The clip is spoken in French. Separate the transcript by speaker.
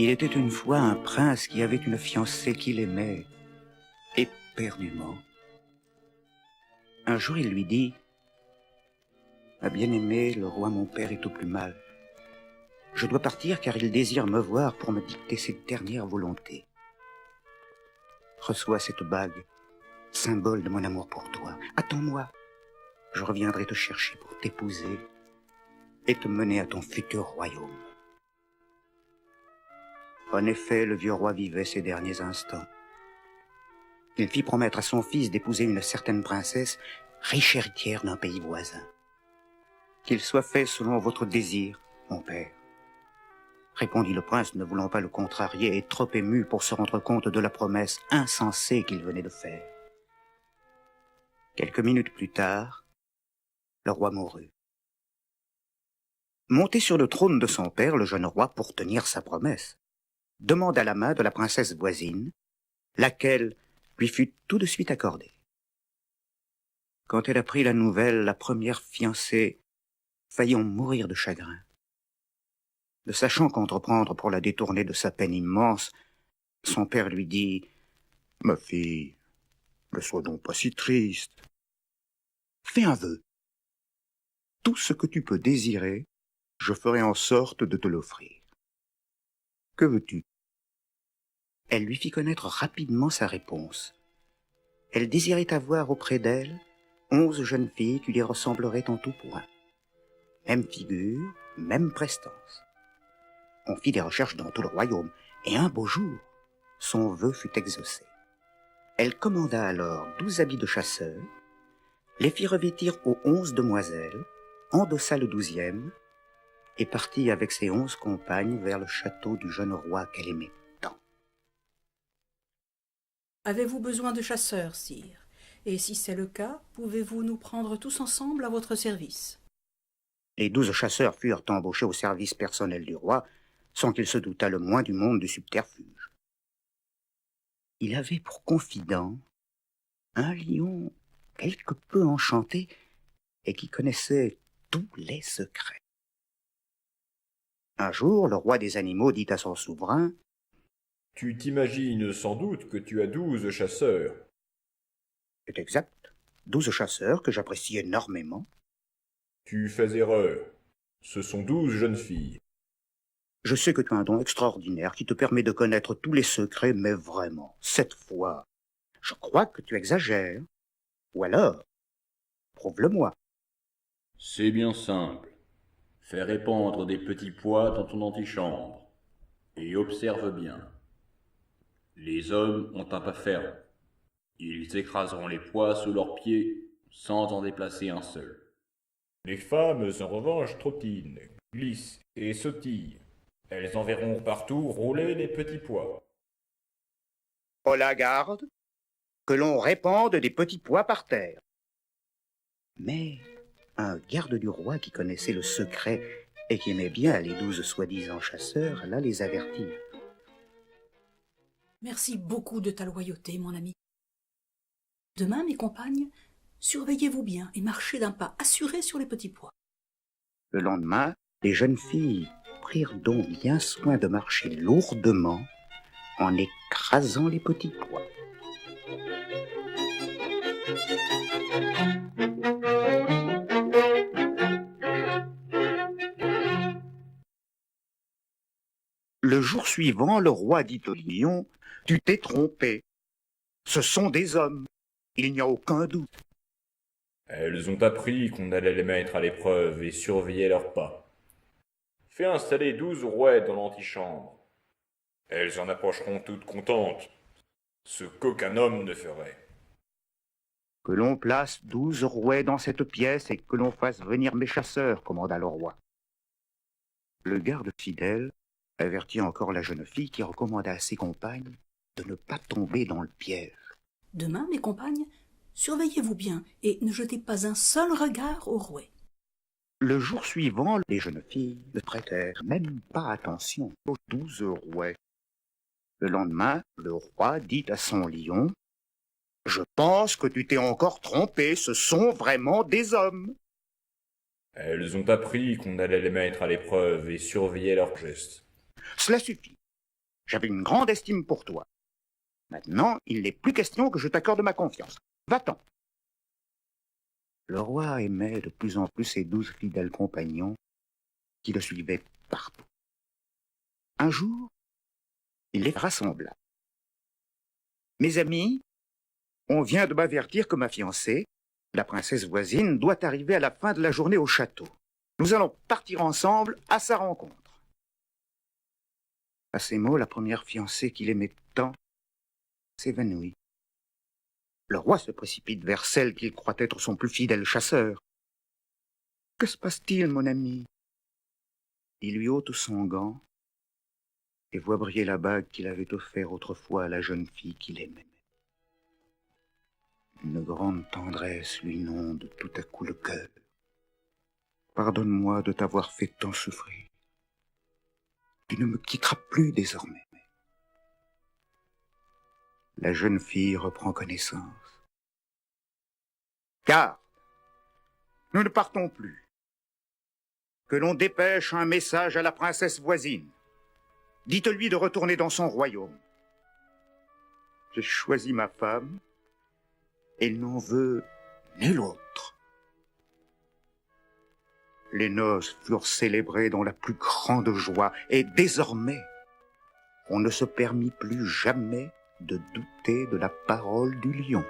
Speaker 1: Il était une fois un prince qui avait une fiancée qu'il aimait éperdument. Un jour, il lui dit « Ma bien-aimée, le roi mon père est au plus mal. Je dois partir car il désire me voir pour me dicter ses dernières volontés. Reçois cette bague, symbole de mon amour pour toi. Attends-moi, je reviendrai te chercher pour t'épouser et te mener à ton futur royaume. » En effet, le vieux roi vivait ses derniers instants. Il fit promettre à son fils d'épouser une certaine princesse, riche héritière d'un pays voisin. « Qu'il soit fait selon votre désir, mon père. » Répondit le prince, ne voulant pas le contrarier et trop ému pour se rendre compte de la promesse insensée qu'il venait de faire. Quelques minutes plus tard, le roi mourut. Monté sur le trône de son père, le jeune roi, pour tenir sa promesse, demanda la main de la princesse voisine, laquelle lui fut tout de suite accordée. Quand elle apprit la nouvelle, la première fiancée faillit en mourir de chagrin. Ne sachant qu'entreprendre pour la détourner de sa peine immense, son père lui dit « Ma fille, ne sois donc pas si triste. Fais un vœu. Tout ce que tu peux désirer, je ferai en sorte de te l'offrir. Que veux-tu » Elle lui fit connaître rapidement sa réponse. Elle désirait avoir auprès d'elle 11 jeunes filles qui lui ressembleraient en tout point. Même figure, même prestance. On fit des recherches dans tout le royaume, et un beau jour, son vœu fut exaucé. Elle commanda alors 12 habits de chasseur, les fit revêtir aux 11 demoiselles, endossa le 12e, et partit avec ses 11 compagnes vers le château du jeune roi qu'elle aimait tant.
Speaker 2: Avez-vous besoin de chasseurs, sire? Et si c'est le cas, pouvez-vous nous prendre tous ensemble à votre service?
Speaker 1: Les 12 chasseurs furent embauchés au service personnel du roi, sans qu'il se doutât le moins du monde du subterfuge. Il avait pour confident un lion quelque peu enchanté et qui connaissait tous les secrets. Un jour, le roi des animaux dit à son souverain
Speaker 3: « Tu t'imagines sans doute que tu as 12 chasseurs. »
Speaker 1: « C'est exact, 12 chasseurs que j'apprécie énormément. »«
Speaker 3: Tu fais erreur. Ce sont 12 jeunes filles. »
Speaker 1: « Je sais que tu as un don extraordinaire qui te permet de connaître tous les secrets, mais vraiment, cette fois, je crois que tu exagères. Ou alors, prouve-le-moi. »
Speaker 4: C'est bien simple. Fais répandre des petits pois dans ton antichambre. Et observe bien. Les hommes ont un pas ferme. Ils écraseront les pois sous leurs pieds sans en déplacer un seul.
Speaker 3: Les femmes, en revanche, trottinent, glissent et sautillent. Elles enverront partout rouler les petits pois.
Speaker 1: « Oh la garde, que l'on répande des petits pois par terre. » Mais un garde du roi qui connaissait le secret et qui aimait bien les 12 soi-disant chasseurs, alla les avertir.
Speaker 2: « Merci beaucoup de ta loyauté, mon ami. Demain, mes compagnes, surveillez-vous bien et marchez d'un pas assuré sur les petits pois. »
Speaker 1: Le lendemain, les jeunes filles prirent donc bien soin de marcher lourdement en écrasant les petits pois. Le jour suivant, le roi dit au lion « Tu t'es trompé. Ce sont des hommes. Il n'y a aucun doute. »
Speaker 3: Elles ont appris qu'on allait les mettre à l'épreuve et surveiller leurs pas. Fais installer 12 rouets dans l'antichambre. Elles en approcheront toutes contentes, ce qu'aucun homme ne ferait.
Speaker 1: Que l'on place 12 rouets dans cette pièce et que l'on fasse venir mes chasseurs, commanda le roi. Le garde fidèle avertit encore la jeune fille qui recommanda à ses compagnes de ne pas tomber dans le piège.
Speaker 2: Demain, mes compagnes, surveillez-vous bien et ne jetez pas un seul regard aux rouets.
Speaker 1: Le jour suivant, les jeunes filles ne prêtèrent même pas attention aux 12 rouets. Le lendemain, le roi dit à son lion « Je pense que tu t'es encore trompé, ce sont vraiment des hommes. »
Speaker 3: Elles ont appris qu'on allait les mettre à l'épreuve et surveiller leurs gestes.
Speaker 1: Cela suffit. J'avais une grande estime pour toi. Maintenant, il n'est plus question que je t'accorde ma confiance. Va-t'en. Le roi aimait de plus en plus ses 12 fidèles compagnons qui le suivaient partout. Un jour, il les rassembla. Mes amis, on vient de m'avertir que ma fiancée, la princesse voisine, doit arriver à la fin de la journée au château. Nous allons partir ensemble à sa rencontre. À ces mots, la première fiancée qu'il aimait tant s'évanouit. Le roi se précipite vers celle qu'il croit être son plus fidèle chasseur. « Que se passe-t-il, mon ami ?» Il lui ôte son gant et voit briller la bague qu'il avait offerte autrefois à la jeune fille qu'il aimait. Une grande tendresse lui inonde tout à coup le cœur. « Pardonne-moi de t'avoir fait tant souffrir. Tu ne me quitteras plus désormais. » La jeune fille reprend connaissance. « Garde, nous ne partons plus. Que l'on dépêche un message à la princesse voisine. Dites-lui de retourner dans son royaume. J'ai choisi ma femme, et il n'en veut nulle autre. » Les noces furent célébrées dans la plus grande joie, et désormais, on ne se permit plus jamais de douter de la parole du lion.